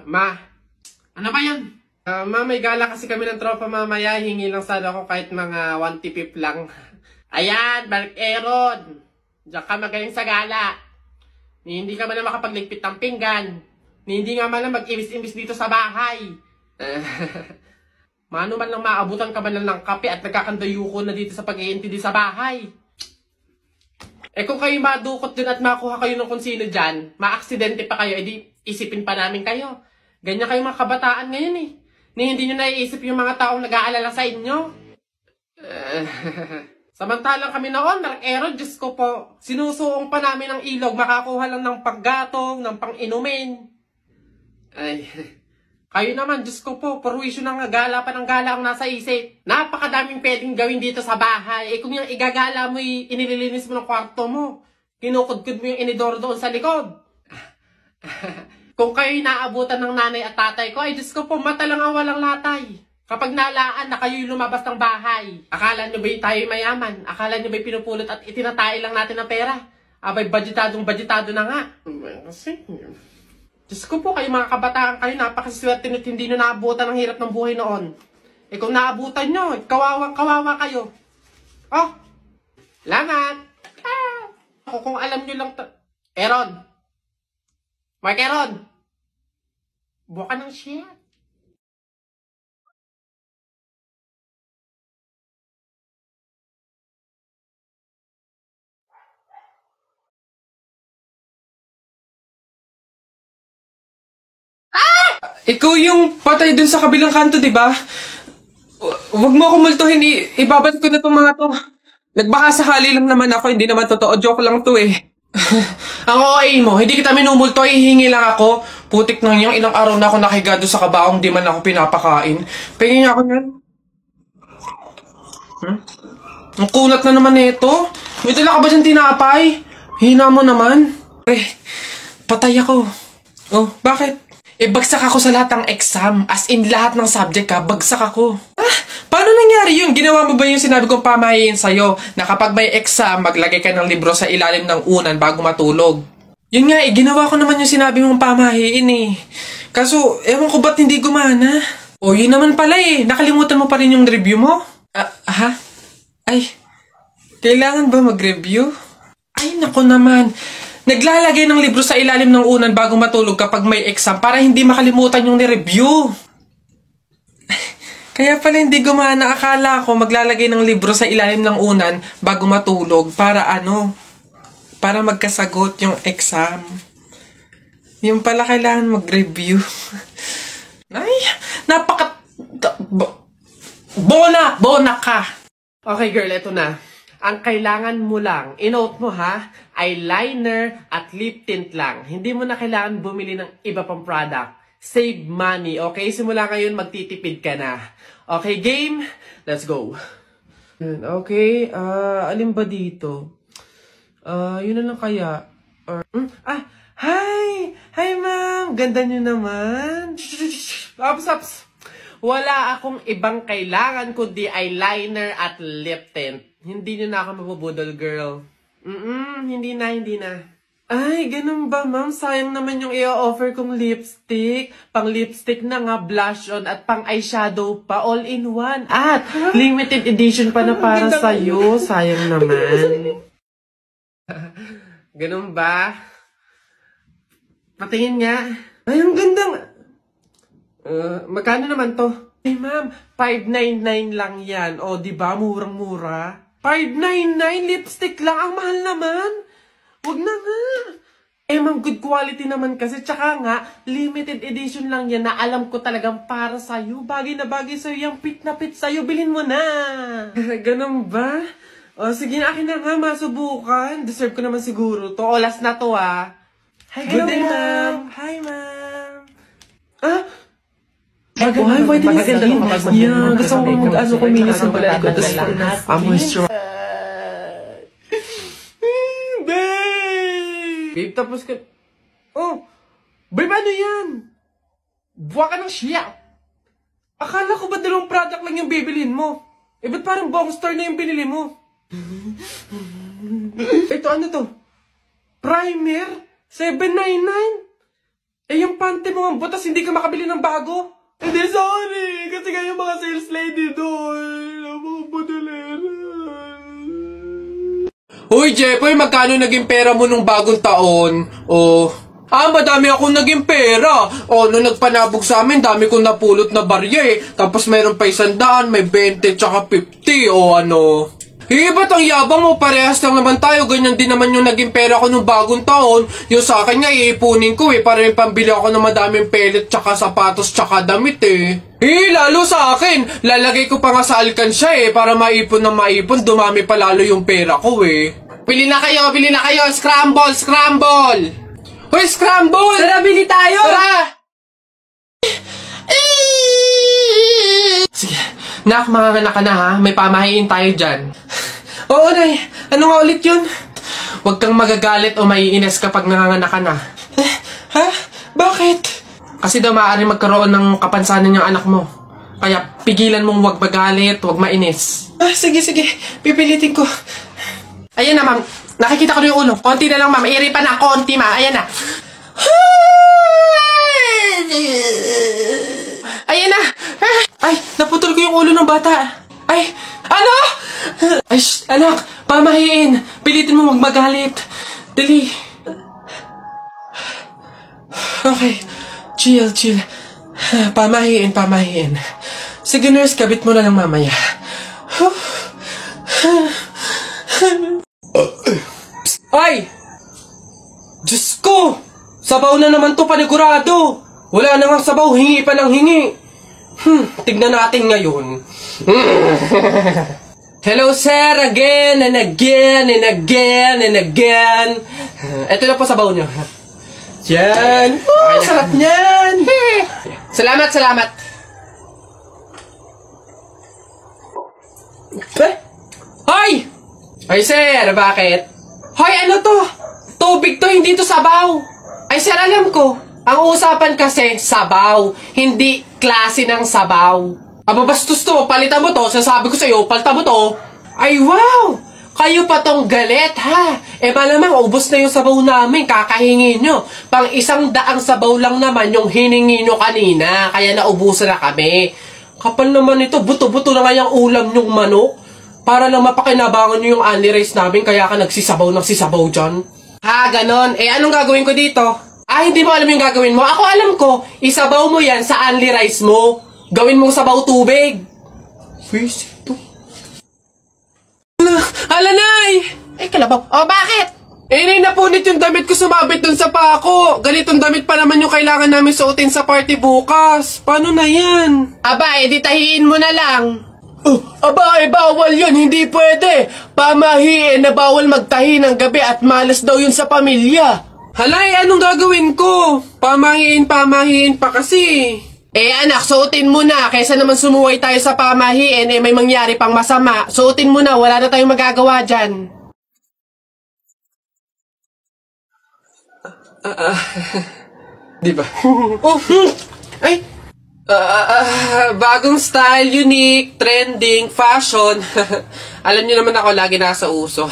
Ma, ano ba yan? Ma, may gala kasi kami ng tropa mamaya. Hingi lang sana ako kahit mga 1 tipip lang. Ayan, Mark Aaron. Diyan ka magaling sa gala. Ni hindi ka man na makapagligpit ng pinggan. Ni hindi nga man na mag-imis-imis dito sa bahay. Mano man lang maabutan ka man lang ng kape at nagkakandayuko na dito sa pag-iintindi sa bahay. Eh kung kayo madukot din at makuha kayo ng kung sino dyan, maaksidente pa kayo, edi isipin pa namin kayo. Ganyan kayo mga kabataan ngayon eh. Ni hindi nyo naiisip yung mga taong nag-aalala sa inyo. Samantalang kami noon, Mark Aaron, Diyos ko po, sinusuong pa namin ng ilog, makakuha lang ng paggatong, ng pang-inumin. Ay, kayo naman, Diyos ko po, perwisyo ng gala pa ng gala ang nasa isip. Napakadaming pwedeng gawin dito sa bahay. Eh kung yung igagala mo, inililinis mo ng kwarto mo, kinukudkud mo yung inidoro doon sa likod. Kung kayo'y naabutan ng nanay at tatay ko, ay Diyos ko po, mata lang ang walang latay. Kapag nalaan na kayo'y lumabas ng bahay, akala nyo ba'y tayo'y mayaman? Akala nyo ba'y pinupulot at itinatay lang natin ng pera? Abay, budgetado na nga. Kasi, Diyos ko po, kayo mga kabataan kayo, napakaswerte nyo't hindi nyo naabutan ang hirap ng buhay noon. Eh kung naabutan nyo, kawawa kayo. Oh, lamat. Kung alam nyo lang Aaron. Mark Aaron. Buka ng shit. Ikaw yung patay dun sa kabilang kanto, di ba? Huwag mo ako multuhin, ibabalik ko na tong mga to. Nagbaka sakali lang naman ako, hindi naman totoo, joke lang to eh. Ang OA mo, hindi kita minumulto, hihingi lang ako. Putik nang yung ilang araw na ako nakigado sa kabaong, di man ako pinapakain. Pingin niya ako yan. Ang kunat na naman nito. May dala ka ba dyan tinapay? Hina mo naman. Patay ako. Oh, bakit? Bagsak ako sa lahat ng exam. As in, lahat ng subject ka, bagsak ako. Paano nangyari yun? Ginawa mo ba yung sinabi kong pamahiin sa'yo na kapag may exam, maglagay ka ng libro sa ilalim ng unan bago matulog? Yun nga ginawa ko naman yung sinabi mong pamahiin eh. Kaso, ewan ko ba't hindi gumana? O, yun naman pala eh. Nakalimutan mo pa rin yung review mo? Ay, kailangan ba mag-review? Ay, nako naman. Naglalagay ng libro sa ilalim ng unan bago matulog kapag may exam para hindi makalimutan yung ni-review. Kaya pala hindi gumana. Akala ko maglalagay ng libro sa ilalim ng unan bago matulog para para magkasagot yung exam. Yung pala kailangan mag-review. Ay, Bona ka! Okay girl, eto na. Ang kailangan mo lang, inote mo ha, eyeliner at lip tint lang. Hindi mo na kailangan bumili ng iba pang product. Save money, okay? Simula ngayon, magtitipid ka na. Okay, game? Let's go. Okay, alin ba dito? Yun na lang kaya. Hi! Hi, ma'am! Ganda nyo naman. Ups. Wala akong ibang kailangan kundi eyeliner at lip tint. Hindi nyo na ako mabubudol, girl. Hindi na. Ay, ganun ba, ma'am? Sayang naman yung i-offer kong lipstick. Pang lipstick na nga, blush on, at pang eyeshadow pa, all in one. At limited edition pa na para sa'yo. Sayang naman. Ganun ba? Patingin nga. Ay, ang ganda. Magkano naman to? Ay, ma'am, 599 lang yan. O, diba? Murang-mura. 599 lipstick lang. Ang mahal naman. Huwag na nga. Ma'am, good quality naman kasi. Tsaka nga, limited edition lang yan na alam ko talagang para sa'yo. Bagay na bagay sa'yo. Yung fit na fit sa'yo. Bilhin mo na. Ganun ba? O, sige na, akin na nga. Masubukan. Deserve ko naman siguro to. O, last na to, ah. Hi, good day, ma'am. Hi, ma'am. Hi, pwede na skin. Yeah, gusto ko kuminis ng balat ko. Tapos, moisture. Babe, tapos ka... Oh! Babe, ano yan? Buwa ka ng siya! Akala ko ba dalawang product lang yung bibilin mo? Ba't parang buong store na yung binili mo? Ito, ano to? Primer? $7.99? Eh, yung pante mo ang butas, hindi ka makabili ng bago? Hindi, sorry. Kasi nga yung mga sales lady doon. Mga budalera. Uy, Jepoy, magkano naging pera mo nung bagong taon? Madami akong naging pera. Nung nagpanabog sa amin, dami kong napulot na barya eh. Tapos mayroon pa 100, may 20, tsaka 50, ba't ang yabang mo? Parehas lang naman tayo. Ganyan din naman yung naging pera ko nung bagong taon. Yung sa akin nga, iipunin ko para yung pambili ako ng madaming pellet, tsaka sapatos, tsaka damit eh. Lalo sa akin. Lalagay ko pa nga sa alkansya para maipon na maipon. Dumami pa lalo yung pera ko eh. Bili na kayo! Scramble! Hoy, scramble! Tara, bili tayo! Tara! Sige. Nak, manganganak ka na ha. May pamahiin tayo dyan. Oo, Nay. Ano nga ulit yun? Huwag kang magagalit o maiinis kapag nanganganak ka na. Ha? Bakit? Kasi daw maaari magkaroon ng kapansanan yung anak mo. Kaya pigilan mong huwag magalit, huwag mainis. Sige. Pipilitin ko. Ayan na, ma'am. Nakikita ko na yung ulo. Konti na lang, ma'am. Iripan na. Konti, ma'am. Ayan na. Ayan na. Ay, naputol ko yung ulo ng bata. Ay, ano? Ay, anak, pamahiin. Pilitin mo magmagalit. Dali. Okay. Chill. Pamahiin. Sige, nurse, kabit mo na lang mamaya. Ay! Diyos ko! Sabaw na naman to, panigurado. Wala na nga sabaw, hingi pa ng hingi. Tignan natin ngayon. Hello, sir, again and again. Ito na po sabaw nyo. Yan. Sarap niyan. Salamat. Hoy! Hoy, sir, bakit? Hoy, ano to? Tubig to, hindi to sabaw. Ay, sir, alam ko. Ang usapan kasi, sabaw. Hindi klase ng sabaw. Bastos to. Palitan mo to. Sasabi ko sa'yo, palitan mo to. Ay, wow! Kayo pa tong galit, ha? Malamang, ubos na yung sabaw namin. Kakahingi nyo. Pang 100 sabaw lang naman yung hiningi nyo kanina. Kaya naubusan na kami. Kapal naman ito. Buto-buto na nga yung ulam nyong manok. Para lang mapakinabangan nyo yung only rice namin. Kaya ka nagsisabaw dyan. Ha, ganon. Anong gagawin ko dito? Hindi mo alam yung gagawin mo? Ako alam ko. Isabaw mo yan sa only rice mo. Gawin mong sabaw tubig. Face ito. Hala, Nay! Kalabaw. Bakit? Napunit yung damit ko sumabit dun sa pako. Ganitong damit pa naman yung kailangan namin suotin sa party bukas. Paano na yan? Di tahiin mo na lang. Bawal yun. Hindi pwede. Pamahiin na bawal magtahi ng gabi at malas daw yun sa pamilya. Halay, anong gagawin ko? Pamahiin pa kasi. Anak, suotin mo na. Kaysa naman sumuway tayo sa pamahiin, may mangyari pang masama. Suotin mo na, wala na tayong magagawa dyan. Diba? Bagong style, unique, trending, fashion. Alam niyo naman ako, lagi nasa uso.